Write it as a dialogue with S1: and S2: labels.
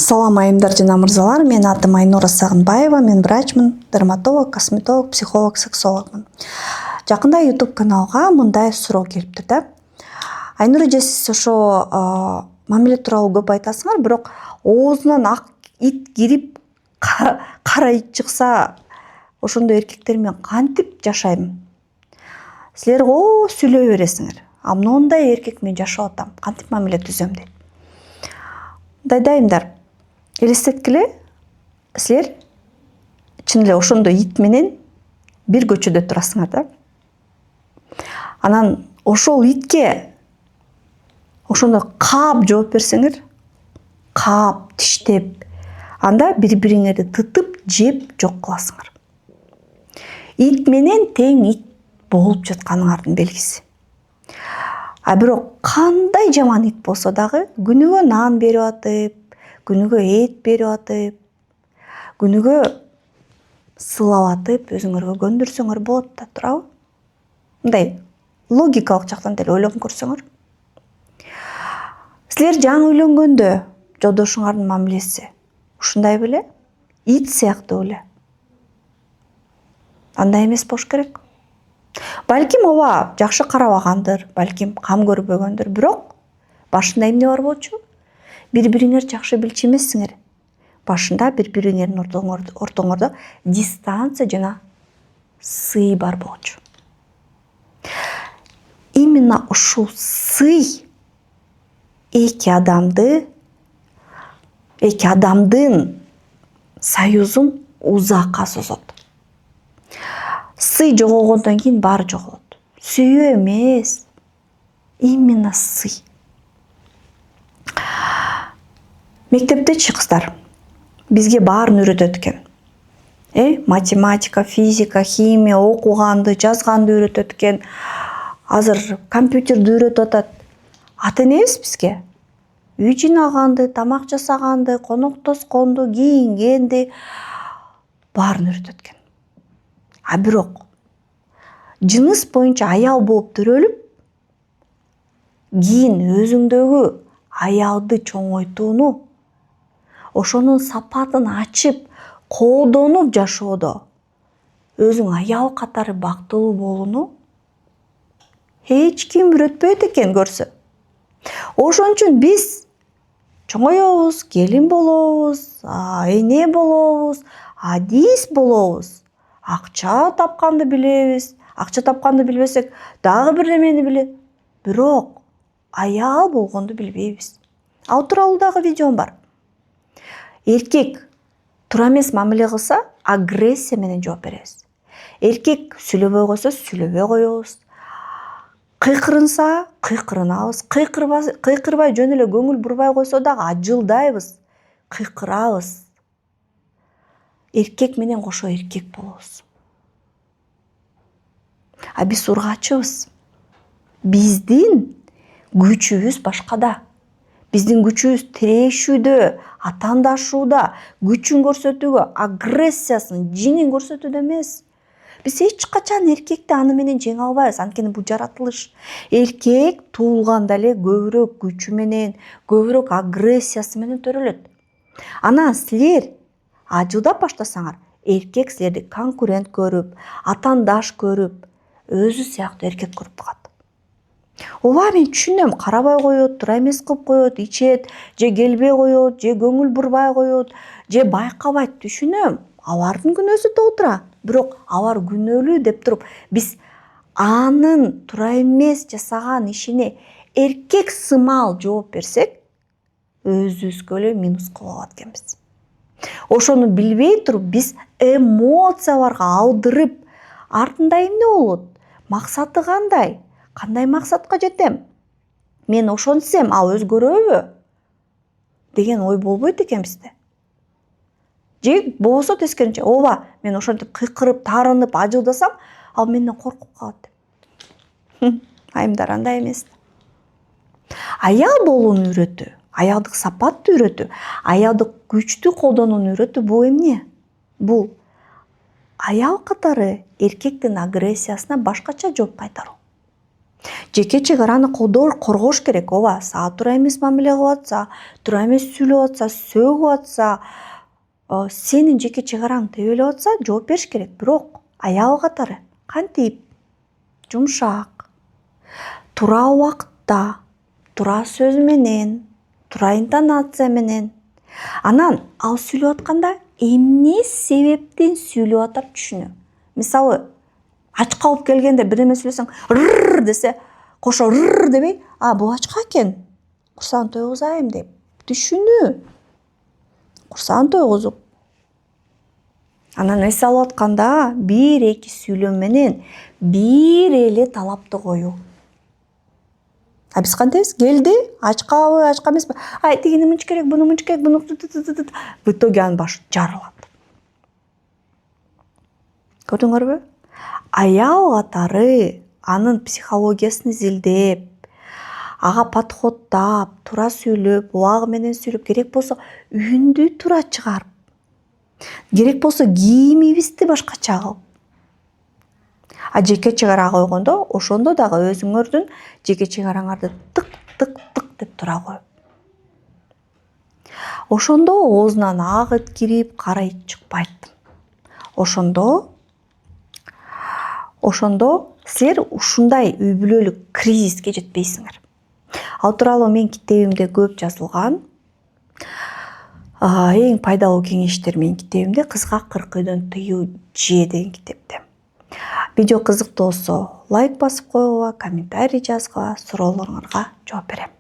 S1: Салам айымдар жана мырзалар, мен атым Айнура Сагынбаева, мен врачмын, дерматолог, косметолог, психолог, сексологмун. Жакында YouTube каналга мындай суроо келиптир да. Айнура же сиз ошо мамиле тууралуу көп айтасыңар, бирок оозунан ак ит кирип кара ит чыкса, ошондой эркектер менен кантип жашайм? Силер сүйлөй бересиңер. А мындай эркек менен жашап атам, кантип мамиле түзөм дейт. Дайдайымдар, элестеткиле, силер чын эле ошондой ит менен бир көчөдө турасыңар да. Анан ошол итке ошондой каап жооп берсеңер, каап, тиштеп, анда бири-бириңерди тытып, жеп жок кыласыңар. Ит менен тең ит болуп жатканыңардын белгиси. А бирок кандай жаман ит болсо дагы күнүгө нан берип атып, күнүгө эт берип атып, күнүгө сылап атып, өзүңөргө көндүрсөңөр болот да, туурабы? Мындай логикалык жактан деле ойлонуп көрсөңөр. Силер жаңы үйлөнгөндө жолдошуңардын мамилеси ушундай беле? Ит сыяктуу беле? Андай эмес болуш керек. Балким ооба жакшы карабагандыр, балким кам көрбөгөндүр, бирок башында эмне бар болчу? Бири-бириңер жакшы билчү эмессиңер. Башында бири-бириңердин ортоңордо дистанция жана сый бар болчу. Именно ушул сый эки адамдын союзун узакка созот. Сый жоголгондон кийин баары жоголот. Сүйүү эмес, именно сый. Мектептечи кыздар, бизге баарын үйрөтөт экен. Математика, физика, химия, окуганды, жазганды үйрөтөт экен. Азыр компьютерди үйрөтүп атат. Ата-энебиз бизге үй жыйнаганды, тамак жасаганды, конок тосконду, кийингенди баарын үйрөтөт экен. А бирок жыныс боюнча аял болуп төрөлүп, кийин өзүңдөгү аялды чоңойтууну, ошонун сапатын ачып, коодонуп жашоодо өзүң аял катары бактылуу болууну эч ким үйрөтпөйт экен көрсө. Ошон үчүн биз чоңоебуз, келин болобуз, эне болобуз, адис болобуз. Акча тапканды билебиз. Акча тапканды билбесек, дагы бир немени билет. Бирок аял болгонду билбейбиз. Ал тууралуу дагы видеом бар. Эркек туура эмес мамиле кылса, агрессия менен жооп беребиз. Эркек сүйлөбөй койсо, сүйлөбөй коебуз. Кыйкырынса, кыйкырынабыз. Кыйкырбай жөн эле көңүл бурбай койсо дагы ажылдайбыз, кыйкырабыз. Эркек менен кошо эркек болобуз. А биз ургачыбыз. Биздин күчүбүз башкада. Биздин күчүбүз тирешүүдө, атаандашууда, күчүн көрсөтүүгө, агрессиясын, жинин көрсөтүүдө эмес. Биз эч качан эркекти аны менен жеңе албайбыз, анткени бул жаратылыш. Эркек туулганда эле көбүрөөк күчү менен, көбүрөөк агрессиясы менен төрөлөт. Анан силер ажылдап баштасаңар, эркек силерди конкурент көрүп, атаандаш көрүп, өзү сыяктуу эркек көрүп калат. Ооба, мен түшүнөм, карабай коет, туура эмес кылып коет, ичет, же келбей коет, же көңүл бурбай коет, же байкабайт, түшүнөм. Алардын күнөөсү толтура. Бирок алар күнөөлүү деп туруп, биз анын туура эмес жасаган ишине эркек сымал жооп берсек, өзүбүзгө эле минус кылып алат экенбиз. Ошону билбей туруп, биз эмоцияларга алдырып, артында эмне болот? Максаты кандай? Кандай максатка жетем? Мен ошентсем, ал өзгөрөбү? Деген ой болбойт экен бизде. Же болбосо тескерисинче, ооба, мен ошентип кыйкырып, таарынып, ажылдасам, ал менден коркуп калат. Айымдар, андай эмес. Аял болууну үйрөтүү, аялдык сапатты үйрөтүү, аялдык күчтү колдонууну үйрөтүү бул эмне? Бул аял катары эркектин агрессиясына башкача жооп кайтаруу. Жеке чыгараны коргош керек. Ооба, сага туура эмес мамиле кылып атса, туура эмес сүйлөп атса, сөгүп атса, сенин жеке чыгараң тебелеп атса, жооп бериш керек. Бирок аябы катары кантип? Жумшак, туура убакытта, туура сөз менен, туура интонация менен. Анан ал сүйлөп атканда эмне себептен сүйлөп атат түшүнө. Мисалы, ачка алып келгенде бир эме сүйлөсөң, рррр десе, кошо рррр дебей, бул ачка экен. Курсагын тойгузайым деп түшүнүү. Курсагын тойгузуп. Анан эс алып атканда бир эки сүйлөм менен бир эле талапты коюу. Биз кантебиз? Келди, ачкабы, ачка эмеспи? Тигини мынча керек, буну мынча керек, буну в итоге анын башы жарылат. Көрдүңөрбү? Аябы катары анын психологиясын изилдеп, ага подходдап, туура сүйлөп, убагы менен сүйлөп, керек болсо үндү туура чыгарып, керек болсо кийимибизди башкача кылып. Жеке чыгара койгондо, ошондо дагы өзүңөрдүн жеке чыгараңарды тык деп тура коюп. Ошондо оозунан агыт кирип, кара ит чыкпайт. Ошондо силер ушундай үй бүлөлүк кризиске жетпейсиңер. Ал тууралуу менин китебимде көп жазылган. Эң пайдалуу кеңештер менин китебимде «Кызга 40 үйдөн тыюу же» деген китепте. Видео кызыктуу болсо лайк басып койгула, комментарий жазгыла, суроолоруңарга жооп берем.